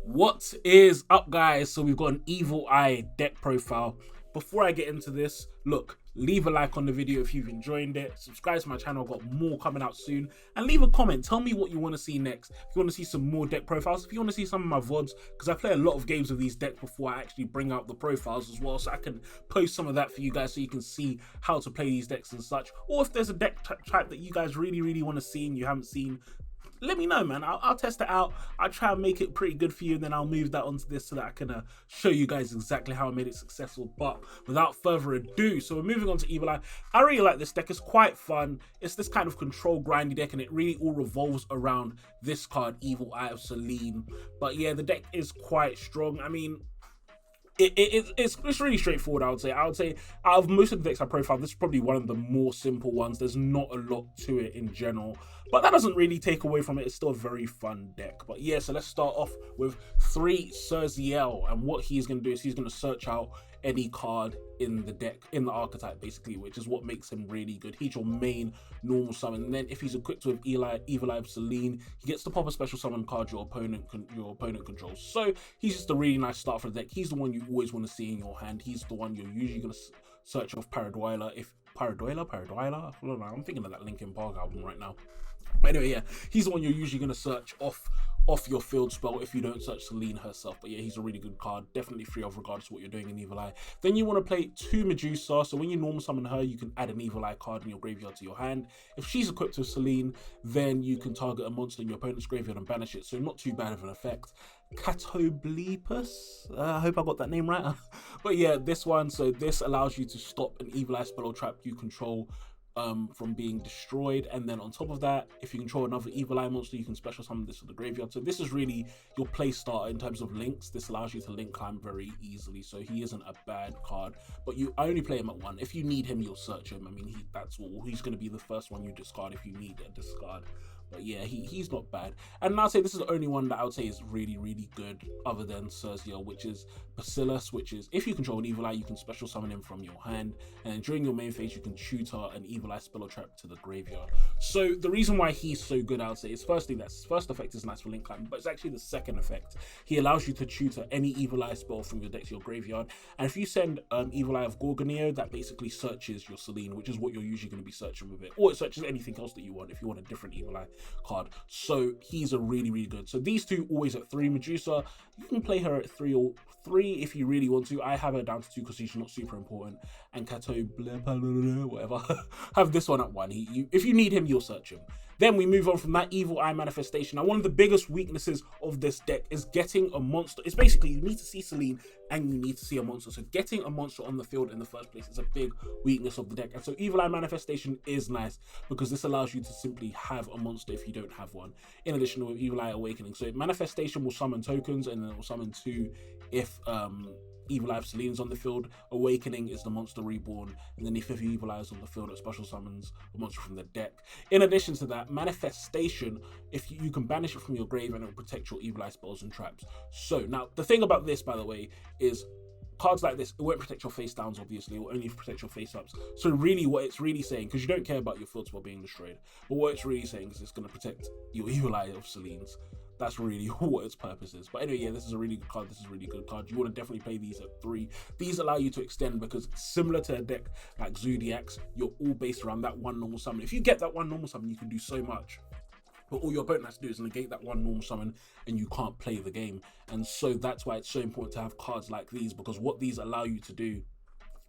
What is up, guys? So we've got an Evil Eye deck profile. Before I get into this, look, leave a like on the video if you've enjoyed it. Subscribe to my channel, I've got more coming out soon. And leave a comment, tell me what you want to see next. If you want to see some more deck profiles, if you want to see some of my VODs, because I play a lot of games with these decks before I actually bring out the profiles as well. So I can post some of that for you guys so you can see how to play these decks and such. Or if there's a deck type that you guys really want to see and you haven't seen, let me know, man. I'll test it out. I'll try and make it pretty good for you, and then I'll move that onto this so that I can show you guys exactly how I made it successful. But without further ado, so we're moving on to Evil Eye. I really like this deck. It's quite fun. It's this kind of control grindy deck, and it really all revolves around this card, Evil Eye of Selene. But yeah, the deck is quite strong. I mean, it's really straightforward. I would say out of most of the decks I profiled, this is probably one of the more simple ones. There's not a lot to it in general, but that doesn't really take away from it. It's still a very fun deck. But yeah, so let's start off with 3 Yugioh, and what he's going to do is he's going to search out any card in the deck, in the archetype basically, which is what makes him really good. He's your main normal summon, and then if he's equipped with Evil Eye of Selene, he gets to pop a special summon card your opponent controls. So he's just a really nice start for the deck. He's the one you always want to see in your hand. He's the one you're usually going to search off Paradoiler. I don't know, I'm thinking of that Linkin Park album right now. But anyway, yeah, he's the one you're usually going to search off your field spell if you don't search Selene herself. But yeah, he's a really good card, definitely free of regardless of what you're doing in Evil Eye. Then you want to play 2 Medusa, so when you normal summon her, you can add an Evil Eye card in your graveyard to your hand. If she's equipped with Selene, then you can target a monster in your opponent's graveyard and banish it, so not too bad of an effect. Catoblepus, I hope I got that name right. But yeah, this one, so this allows you to stop an Evil Eye spell or trap you control from being destroyed, and then on top of that, if you control another Evil Eye monster, you can special summon this to the graveyard. So this is really your play starter in terms of links. This allows you to link climb very easily, so he isn't a bad card. But I only play him at 1. If you need him, you'll search him. I mean, that's all. He's going to be the first one you discard if you need a discard. But yeah, he's not bad. And I'd say this is the only one that I would say is really good other than Yugioh, which is Bacillus, which is if you control an Evil Eye, you can special summon him from your hand, and then during your main phase you can tutor an Evil Eye spell or trap to the graveyard. So the reason why he's so good, I would say, is firstly, that first effect is nice for link climbing, but it's actually the second effect. He allows you to tutor any Evil Eye spell from your deck to your graveyard, and if you send Evil Eye of Gorgonio, that basically searches your Selene, which is what you're usually going to be searching with it, or it searches anything else that you want if you want a different Evil Eye card. So he's a really good. So these two always at 3. Medusa, you can play her at 3 or 3 if you really want to. I have her down to 2 because she's not super important. And whatever, have this one at 1. If you need him, you'll search him. Then we move on from that Evil Eye manifestation. Now, one of the biggest weaknesses of this deck is getting a monster. It's basically you need to see Selene and you need to see a monster. So getting a monster on the field in the first place is a big weakness of the deck. And so Evil Eye manifestation is nice because this allows you to simply have a monster if you don't have one. In addition to Evil Eye Awakening. So manifestation will summon tokens, and then it will summon 2 if Evil Eye of Selene's on the field. Awakening is the monster reborn, and then if Evil Eye is on the field, it special summons a monster from the deck. In addition to that, manifestation, if you can banish it from your grave and it will protect your Evil Eye spells and traps. So now the thing about this, by the way, is cards like this, it won't protect your face downs, obviously, it will only protect your face ups. So really what it's really saying, because you don't care about your field spell being destroyed, but what it's really saying is it's going to protect your Evil Eye of Selene's. That's really what its purpose is. But anyway, yeah, this is a really good card. This is a really good card. You want to definitely play these at 3. These allow you to extend because similar to a deck like Zodiac's, you're all based around that 1 normal summon. If you get that 1 normal summon, you can do so much. But all your opponent has to do is negate that 1 normal summon and you can't play the game. And so that's why it's so important to have cards like these, because what these allow you to do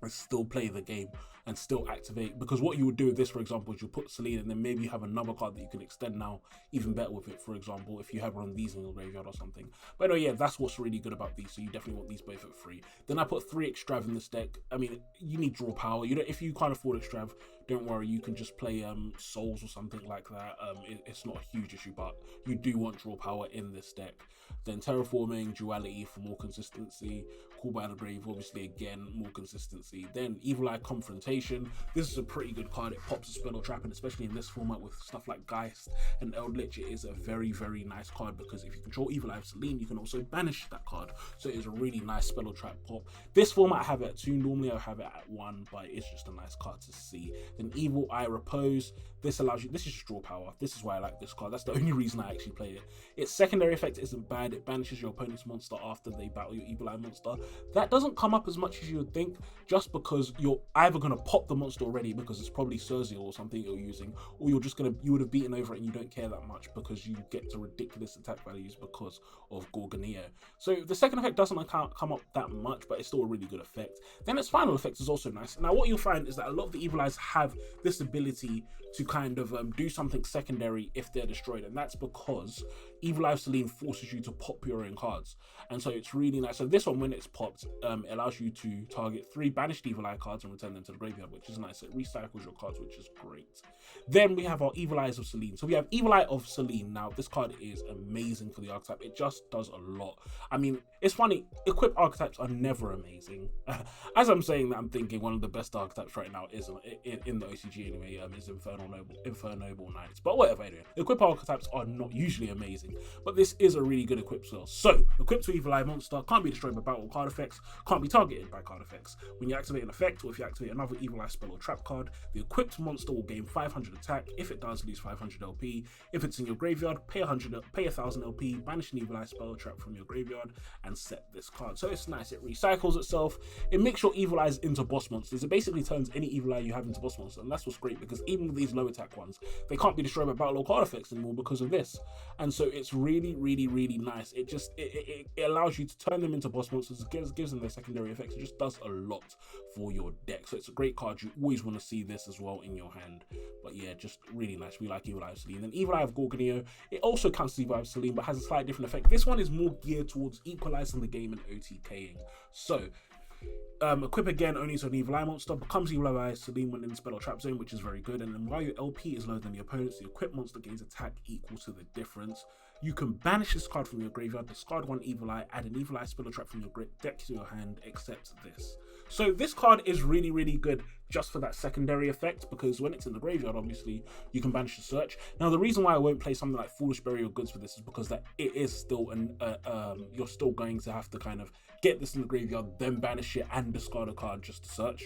is still play the game and still activate. Because what you would do with this, for example, is you put Selene and then maybe you have another card that you can extend now even better with it, for example, if you have one of these in your graveyard or something. But anyway, yeah, that's what's really good about these. So you definitely want these both at 3. Then I put 3 Extrav in this deck. I mean, you need draw power. If you can't afford Extrav, don't worry, you can just play Souls or something like that. It's not a huge issue, but you do want draw power in this deck. Then Terraforming, Duality for more consistency. Call by the Grave, obviously, again, more consistency. Then Evil Eye Confrontation. This is a pretty good card. It pops a spell or trap, and especially in this format with stuff like Geist and Eldritch, it is a very nice card because if you control Evil Eye of Selene, you can also banish that card. So it is a really nice spell or trap pop. This format I have it at 2. Normally I have it at 1, but it's just a nice card to see. Then Evil Eye Repose. This allows you, this is just draw power. This is why I like this card. That's the only reason I actually play it. Its secondary effect isn't bad. It banishes your opponent's monster after they battle your Evil Eye monster. That doesn't come up as much as you would think, just because you're either going to pop the monster already because it's probably Cersei or something you're using, or you're just going to, you would have beaten over it and you don't care that much because you get to ridiculous attack values because of Gorgoneo. So the second effect doesn't come up that much, but it's still a really good effect. Then its final effect is also nice. Now what you'll find is that a lot of the Evil Eyes have this ability to kind of do something secondary if they're destroyed, and that's because Evil Eye of Selene forces you to pop your own cards, and so it's really nice. So this one, when it's popped, it allows you to target 3 banished Evil Eye cards and return them to the graveyard, which is nice. It recycles your cards, which is great. Then we have our Evil Eyes of Selene. So we have Evil Eye of Selene. Now this card is amazing for the archetype. It just does a lot. I mean, it's funny, equipped archetypes are never amazing. As I'm saying that, I'm thinking one of the best archetypes right now is in the OCG anyway, is Infernoble Knights. But whatever, anyway, equipped archetypes are not usually amazing, but this is a really good equipped spell. So equipped to Evil Eye monster, can't be destroyed by battle or card effects, can't be targeted by card effects. When you activate an effect, or if you activate another Evil Eye spell or trap card, the equipped monster will gain 500 attack. If it does, lose 500 LP. If it's in your graveyard, pay 1000 LP, banish an Evil Eye spell or trap from your graveyard, and set this card. So it's nice. It recycles itself. It makes your Evil Eyes into boss monsters. It basically turns any Evil Eye you have into boss monsters, and that's what's great, because even with these low attack ones, they can't be destroyed by battle or card effects anymore because of this. And so it's really, really, really nice. It just it allows you to turn them into boss monsters. It gives them their secondary effects. It just does a lot for your deck. So it's a great card. You always want to see this as well in your hand. But yeah, just really nice. We like Evil Eye of Selene. Then Evil Eye of Gorgoneo, it also counts as Evil Eye of Selene, but has a slightly different effect. This one is more geared towards equalizing the game and OTKing. So equip again only to an Evil Eye monster, becomes Evil Eye Selene when in the spell or trap zone, which is very good. And then while your LP is lower than the opponent's, the equipped monster gains attack equal to the difference. You can banish this card from your graveyard, discard 1 Evil Eye, add an Evil Eye spell or trap from your deck to your hand, except this. So this card is really, really good just for that secondary effect, because when it's in the graveyard, obviously, you can banish the search. Now, the reason why I won't play something like Foolish Burial Goods for this is because that it is still you're still going to have to kind of get this in the graveyard, then banish it and discard a card just to search.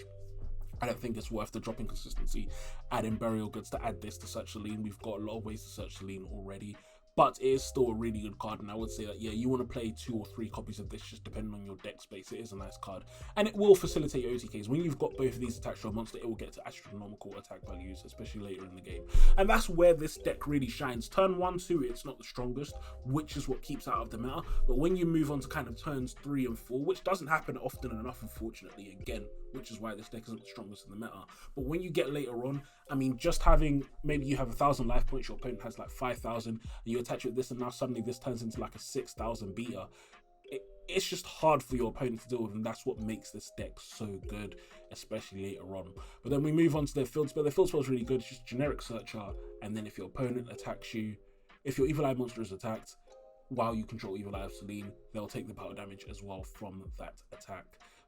I don't think it's worth the drop in consistency adding Burial Goods to add this to search Selene. We've got a lot of ways to search Selene already. But it is still a really good card, and I would say that, yeah, you want to play 2 or 3 copies of this, just depending on your deck space. It is a nice card, and it will facilitate your OTKs. When you've got both of these attached to a monster, it will get to astronomical attack values, especially later in the game. And that's where this deck really shines. Turn 1, 2, it's not the strongest, which is what keeps out of the meta. But when you move on to kind of turns 3 and 4, which doesn't happen often enough, unfortunately, again, which is why this deck isn't the strongest in the meta. But when you get later on, I mean, just having, maybe you have 1,000 life points, your opponent has like 5,000, and you attach it with this, and now suddenly this turns into like a 6,000 beater. It's just hard for your opponent to deal with, and that's what makes this deck so good, especially later on. But then we move on to their field spell. Their field spell is really good. It's just generic searcher, and then if your opponent attacks you, if your Evil Eye monster is attacked while you control Evil Eye of Selene, they'll take the battle damage as well from that attack.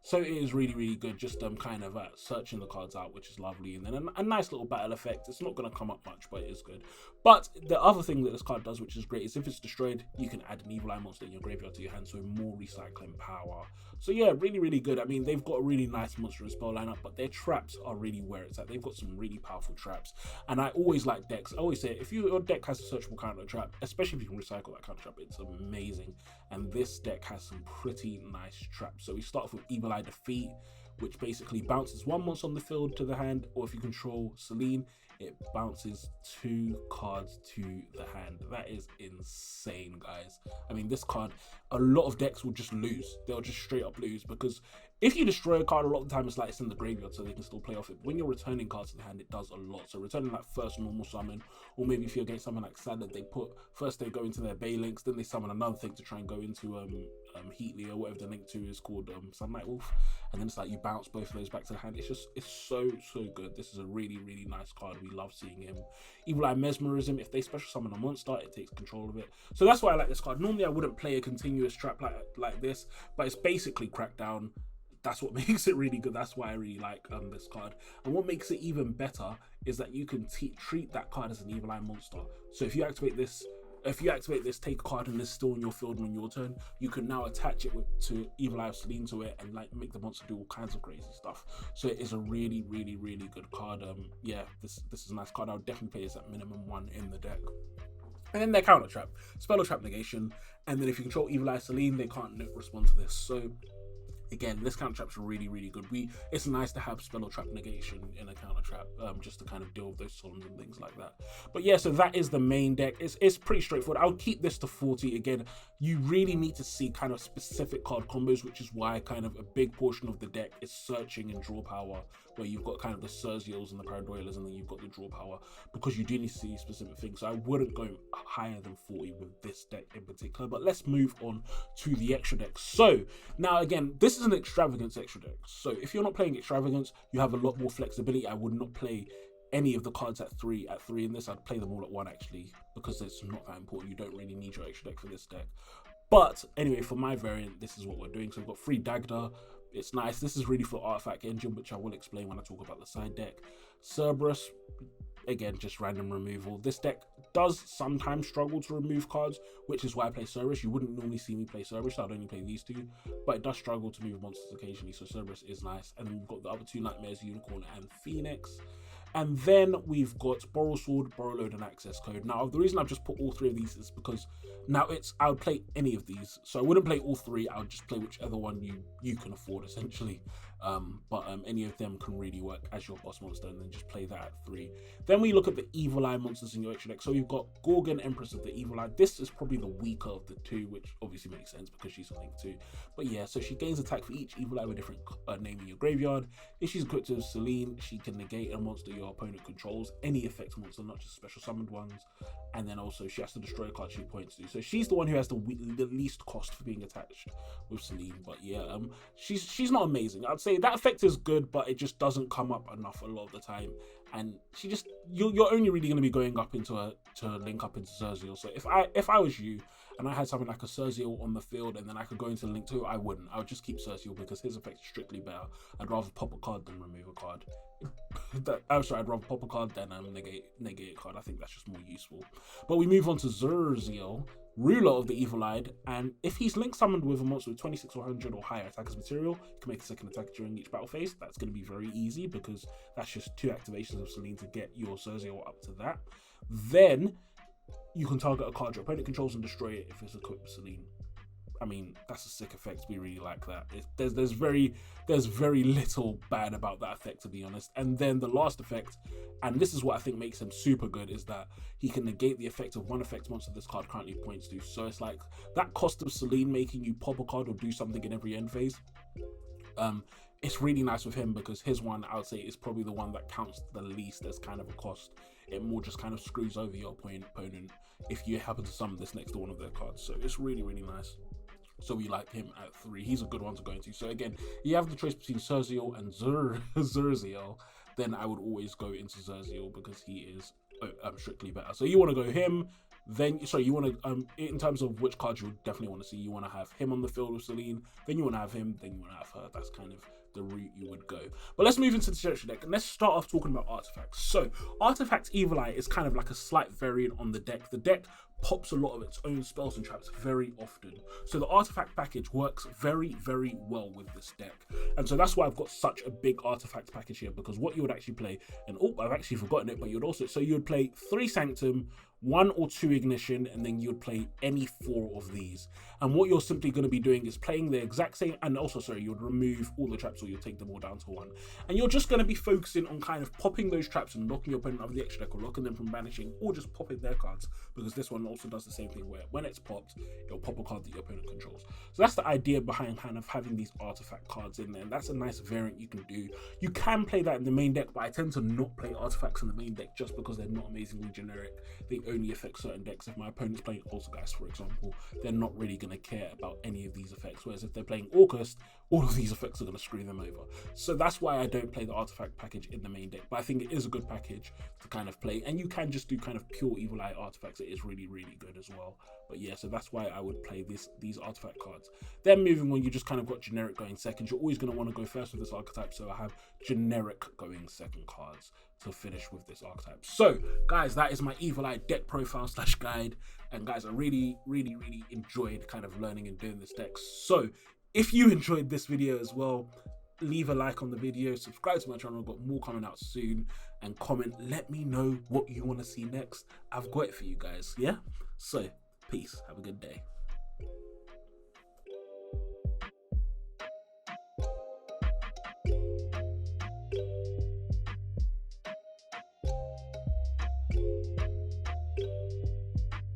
So it is really, really good, just kind of searching the cards out, which is lovely. And then a nice little battle effect. It's not going to come up much, but it is good. But the other thing that this card does, which is great, is if it's destroyed, you can add an Evil Eye monster in your graveyard to your hand, so more recycling power. So yeah, really, really good. I mean, they've got a really nice monster and spell lineup, but their traps are really where it's at. They've got some really powerful traps. And I always like decks. I always say, if your deck has a searchable counter trap, especially if you can recycle that counter trap, it's amazing. And this deck has some pretty nice traps. So we start off with Evil Eye Defeat, which basically bounces 1 monster on the field to the hand, or if you control Selene, it bounces 2 cards to the hand. That is insane, guys. I mean, this card, a lot of decks will just lose. They'll just straight up lose, because if you destroy a card, a lot of the time it's like it's in the graveyard, so they can still play off it. When you're returning cards to the hand, it does a lot. So returning that first normal summon, or maybe if you're against someone like Sad, that they go into their Bay Links, then they summon another thing to try and go into Heatley, or whatever the link to is called, Sunlight Wolf, and then it's like you bounce both of those back to the hand. It's so good. This is a really, really nice card. We love seeing him. Evil Eye Mesmerism, if they special summon a monster, it takes control of it. So that's why I like this card. Normally I wouldn't play a continuous trap like this, but it's basically Crackdown. That's what makes it really good. That's why I really like this card. And what makes it even better is that you can treat that card as an Evil Eye monster. So if you activate this, If you activate this, take a card and it's still on your field on your turn, you can now attach it to Evil Eye of Selene to it and like make the monster do all kinds of crazy stuff. So it is a really, really, really good card. Yeah, this is a nice card. I would definitely play this at minimum 1 in the deck. And then their counter trap, spell or trap negation, and then if you control Evil Eye Selene, they can't respond to this. So again, this counter trap's really, really good. It's nice to have spell or trap negation in a counter trap, just to kind of deal with those storms and things like that. But yeah, so that is the main deck. It's pretty straightforward. I would keep this to 40. Again, you really need to see kind of specific card combos, which is why kind of a big portion of the deck is searching and draw power, where you've got kind of the Cerzials and the Paradoilers, and then you've got the draw power, because you do need to see specific things. So I wouldn't go higher than 40 with this deck in particular. But let's move on to the extra deck. So now again, this is an extravagance extra deck. So if you're not playing extravagance, you have a lot more flexibility. I would not play any of the cards at three in this. I'd play them all at 1 actually, because it's not that important. You don't really need your extra deck for this deck. But anyway, for my variant, this is what we're doing. So we've got 3 Dagda. It's nice. This is really for Artifact Engine, which I will explain when I talk about the side deck. Cerberus, again, just random removal. This deck does sometimes struggle to remove cards, which is why I play Cerberus. You wouldn't normally see me play Cerberus, so I'd only play these 2, but it does struggle to move monsters occasionally, so Cerberus is nice. And then we've got the other 2 Nightmares, Unicorn and Phoenix. And then we've got Borrow Sword, Borrow Load, and Access Code. Now, the reason I've just put all 3 of these is because now I would play any of these. So I wouldn't play all 3. I would just play whichever one you can afford, essentially. But any of them can really work as your boss monster, and then just play that at 3. Then we look at the Evil Eye monsters in your extra deck. So we've got Gorgon, Empress of the Evil Eye. This is probably the weaker of the 2, which obviously makes sense because she's a link 2. But yeah, so she gains attack for each Evil Eye with a different name in your graveyard. If she's equipped with Selene, she can negate a monster your opponent controls, any effect monster, not just special summoned ones. And then also she has to destroy a card she points to. So she's the one who has the least cost for being attached with Selene. But yeah, she's not amazing. I'd say that effect is good, but it just doesn't come up enough a lot of the time. And she just, you're only really going to be going up into to link up into Cerzial. So if I was you and I had something like a Cerzial on the field and then I could go into link 2, I wouldn't. I would just keep Cerzial because his effect is strictly better. I'd rather pop a card than remove a card. I'd rather pop a card than negate a card. I think that's just more useful. But we move on to Cerzial, ruler of the Evil Eye, and if he's link summoned with a monster with 26 or 100 or higher attack as material, he can make a second attack during each battle phase. That's going to be very easy because that's just 2 activations of Selene to get your Cerzial up to that. Then you can target a card your opponent controls and destroy it if it's equipped with Selene. I mean, that's a sick effect. We really like that. There's very little bad about that effect, to be honest. And then the last effect, and this is what I think makes him super good, is that he can negate the effect of one effect monster this card currently points to. So it's like that cost of Selene making you pop a card or do something in every end phase. It's really nice with him because his one, I would say, is probably the one that counts the least as kind of a cost. It more just kind of screws over your opponent if you happen to summon this next to one of their cards. So it's really, really nice. So we like him at 3. He's a good one to go into. So again, you have the choice between Cerzial and Cerzial. Then I would always go into Cerzial because he is strictly better. So you want to go him. Then, you want to, in terms of which cards you would definitely want to see, you want to have him on the field with Selene, then you want to have him, then you want to have her. That's kind of the route you would go. But let's move into the texture deck, and let's start off talking about artifacts. So, Artifact Evil Eye is kind of like a slight variant on the deck. The deck pops a lot of its own spells and traps very often. So the artifact package works very, very well with this deck. And so that's why I've got such a big artifact package here, because what you would actually play, and I've actually forgotten it, but you would play 3 Sanctum, 1 or 2 Ignition, and then you'd play any 4 of these. And what you're simply going to be doing is playing the exact same, and also, you would remove all the traps or you'll take them all down to 1. And you're just going to be focusing on kind of popping those traps and locking your opponent out of the extra deck or locking them from banishing, or just popping their cards, because this one also does the same thing where when it's popped, it'll pop a card that your opponent controls. So that's the idea behind kind of having these artifact cards in there, and that's a nice variant you can do. You can play that in the main deck, but I tend to not play artifacts in the main deck just because they're not amazingly generic. They only affect certain decks. If my opponent's playing Poltergeist, for example, they're not really going to care about any of these effects, whereas if they're playing Orcust, all of these effects are going to screw them over. So that's why I don't play the artifact package in the main deck, but I think it is a good package to kind of play, and you can just do kind of pure Evil Eye artifacts. It is really, really good as well. But yeah, so that's why I would play these artifact cards. Then moving on, you just kind of got generic going second. You're always going to want to go first with this archetype, so I have generic going second cards to finish with this archetype. So guys, that is my Evil Eye deck profile / guide. And guys, I really enjoyed kind of learning and doing this deck. So if you enjoyed this video as well, leave a like on the video, subscribe to my channel, I've got more coming out soon, and comment, let me know what you want to see next. I've got it for you guys. Yeah, so peace, have a good day.